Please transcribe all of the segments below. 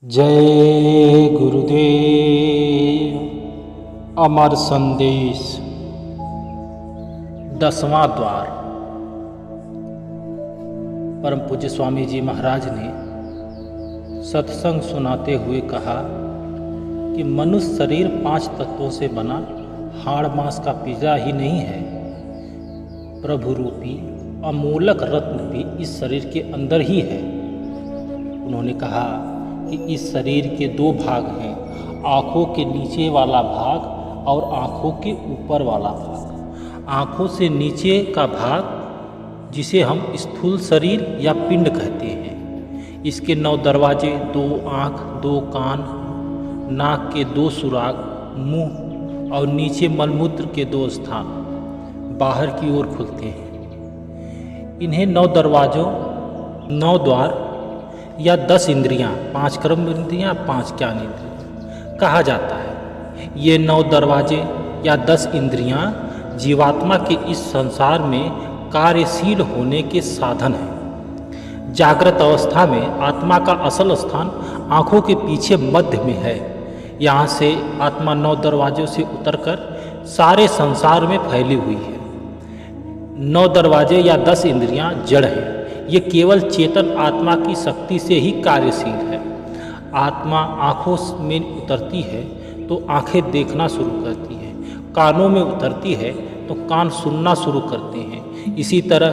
जय गुरुदेव। अमर संदेश। 10वां द्वार। परम पूज्य स्वामी जी महाराज ने सत्संग सुनाते हुए कहा कि मनुष्य शरीर 5 तत्वों से बना हाड़ मांस का पिंजरा ही नहीं है। प्रभु रूपी अमूलक रत्न भी इस शरीर के अंदर ही है। उन्होंने कहा कि इस शरीर के 2 भाग हैं, आँखों के नीचे वाला भाग और आँखों के ऊपर वाला भाग। आँखों से नीचे का भाग जिसे हम स्थूल शरीर या पिंड कहते हैं, इसके 9 दरवाजे, 2 आँख, 2 कान, नाक के 2 सुराग, मुंह और नीचे मलमूत्र के 2 स्थान बाहर की ओर खुलते हैं। इन्हें 9 दरवाजों, 9 द्वार या 10 इंद्रियां, 5 कर्म इंद्रियां, 5 ज्ञान इंद्रियां कहा जाता है। ये 9 दरवाजे या 10 इंद्रियां जीवात्मा के इस संसार में कार्यशील होने के साधन हैं। जागृत अवस्था में आत्मा का असल स्थान आँखों के पीछे मध्य में है। यहाँ से आत्मा 9 दरवाजों से उतरकर सारे संसार में फैली हुई है। 9 दरवाजे या 10 इंद्रियां जड़ हैं। ये केवल चेतन आत्मा की शक्ति से ही कार्यशील है। आत्मा आँखों में उतरती है तो आँखें देखना शुरू करती हैं, कानों में उतरती है तो कान सुनना शुरू करते हैं। इसी तरह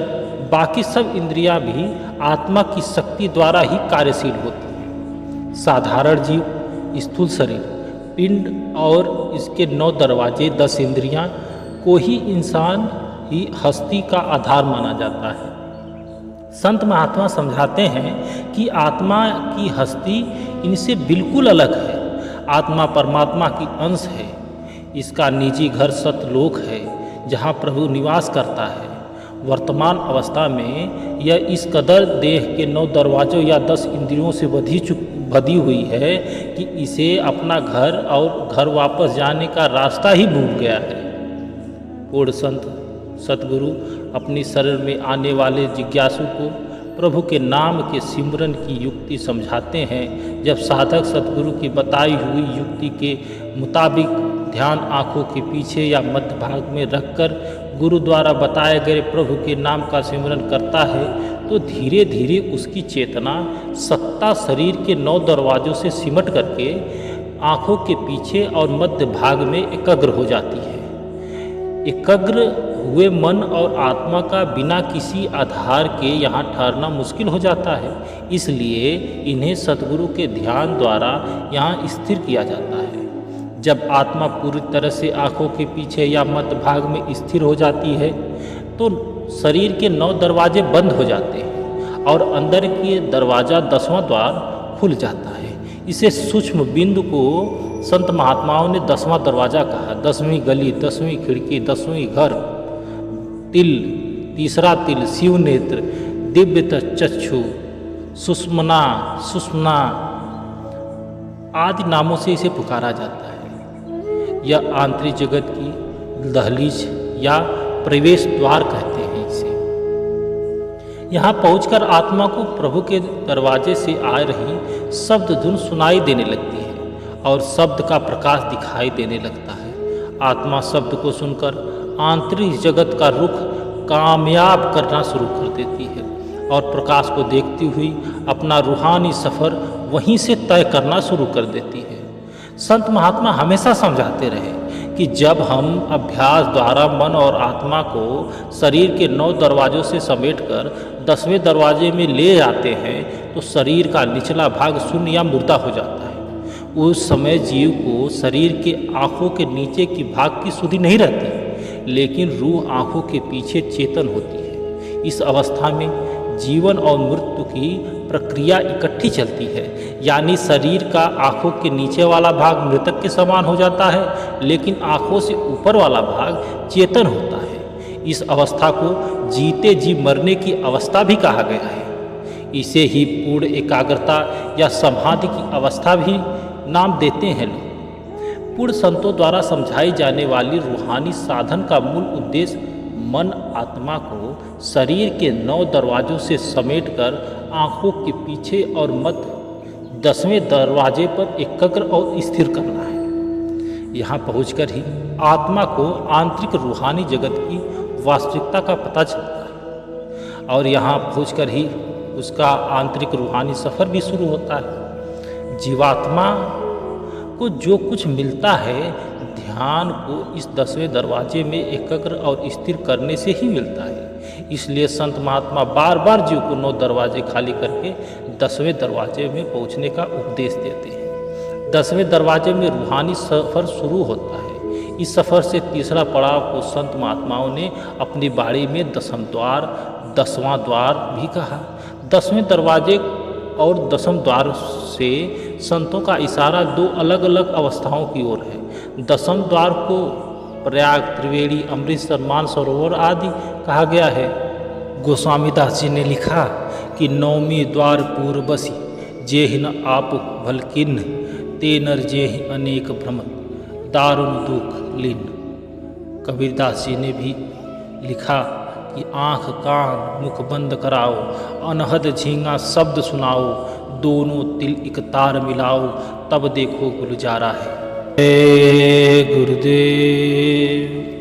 बाकी सब इंद्रियां भी आत्मा की शक्ति द्वारा ही कार्यशील होती हैं। साधारण जीव, स्थूल शरीर, पिंड और इसके 9 दरवाजे, 10 इंद्रियां को ही इंसान ही हस्ती का आधार माना जाता है। संत महात्मा समझाते हैं कि आत्मा की हस्ती इनसे बिल्कुल अलग है। आत्मा परमात्मा की अंश है। इसका निजी घर सतलोक है, जहाँ प्रभु निवास करता है। वर्तमान अवस्था में यह इस कदर देह के 9 दरवाजों या 10 इंद्रियों से बधी हुई है कि इसे अपना घर और घर वापस जाने का रास्ता ही भूल गया है। पूर्ण संत सतगुरु अपनी शरण में आने वाले जिज्ञासु को प्रभु के नाम के सिमरन की युक्ति समझाते हैं। जब साधक सतगुरु की बताई हुई युक्ति के मुताबिक ध्यान आँखों के पीछे या मध्य भाग में रखकर गुरु द्वारा बताए गए प्रभु के नाम का सिमरन करता है तो धीरे धीरे उसकी चेतना सत्ता शरीर के 9 दरवाजों से सिमट करके आँखों के पीछे और मध्य भाग में एकाग्र हो जाती है। एकाग्र हुए मन और आत्मा का बिना किसी आधार के यहाँ ठहरना मुश्किल हो जाता है। इसलिए इन्हें सतगुरु के ध्यान द्वारा यहाँ स्थिर किया जाता है। जब आत्मा पूरी तरह से आँखों के पीछे या मध्य भाग में स्थिर हो जाती है तो शरीर के 9 दरवाजे बंद हो जाते हैं और अंदर के दरवाज़ा 10वां द्वार खुल जाता है। इसे सूक्ष्म बिंदु को संत महात्माओं ने 10वां दरवाज़ा कहा। 10वीं गली, 10वीं खिड़की, 10वीं घर, तिल, तीसरा तिल, शिव नेत्र, दिव्य चक्षु, सुषमना, सुषमना आदि नामों से इसे पुकारा जाता है। यह आंतरिक जगत की दहलीज या प्रवेश द्वार कहते हैं इसे। यहाँ पहुंचकर आत्मा को प्रभु के दरवाजे से आ रही शब्द धुन सुनाई देने लगती है और शब्द का प्रकाश दिखाई देने लगता है। आत्मा शब्द को सुनकर आंतरिक जगत का रुख कामयाब करना शुरू कर देती है और प्रकाश को देखती हुई अपना रूहानी सफ़र वहीं से तय करना शुरू कर देती है। संत महात्मा हमेशा समझाते रहे कि जब हम अभ्यास द्वारा मन और आत्मा को शरीर के 9 दरवाजों से समेटकर 10वें दरवाजे में ले जाते हैं तो शरीर का निचला भाग शून्य या मुर्दा हो जाता है। उस समय जीव को शरीर के आँखों के नीचे की भाग की सुधि नहीं रहती, लेकिन रूह आँखों के पीछे चेतन होती है। इस अवस्था में जीवन और मृत्यु की प्रक्रिया इकट्ठी चलती है, यानी शरीर का आँखों के नीचे वाला भाग मृतक के समान हो जाता है, लेकिन आँखों से ऊपर वाला भाग चेतन होता है। इस अवस्था को जीते जी मरने की अवस्था भी कहा गया है। इसे ही पूर्ण एकाग्रता या समाधि की अवस्था भी नाम देते हैं लोग। पूर्ण संतों द्वारा समझाई जाने वाली रूहानी साधन का मूल उद्देश्य मन आत्मा को शरीर के 9 दरवाजों से समेटकर आँखों के पीछे और मध्य 10वें दरवाजे पर एकाग्र और स्थिर करना है। यहाँ पहुंचकर ही आत्मा को आंतरिक रूहानी जगत की वास्तविकता का पता चलता है और यहाँ पहुंचकर ही उसका आंतरिक रूहानी सफ़र भी शुरू होता है। जीवात्मा को जो कुछ मिलता है ध्यान को इस 10वें दरवाजे में एकाग्र और स्थिर करने से ही मिलता है। इसलिए संत महात्मा बार बार जीव को 9 दरवाजे खाली करके 10वें दरवाजे में पहुंचने का उपदेश देते हैं। 10वें दरवाजे में रूहानी सफ़र शुरू होता है। इस सफ़र से तीसरा पड़ाव को संत महात्माओं ने अपनी बाणी में 10वां द्वार 10वां द्वार भी कहा। 10वें दरवाजे और 10वें द्वार से संतों का इशारा 2 अलग अलग अवस्थाओं की ओर है। 10वें द्वार को प्रयाग, त्रिवेणी, अमृतसर, मानसरोवर आदि कहा गया है। गोस्वामी दास जी ने लिखा कि 9वीं द्वार पूर्वसी जेहिन आप भलकिन ते नर जेहि अनेक भ्रम दारुण दुख लीन। कबीरदास जी ने भी लिखा कि आँख कान मुख बंद कराओ, अनहद झींगा शब्द सुनाओ, दोनों तिल एक तार मिलाओ, तब देखो गुलजारा है। जय गुरुदेव।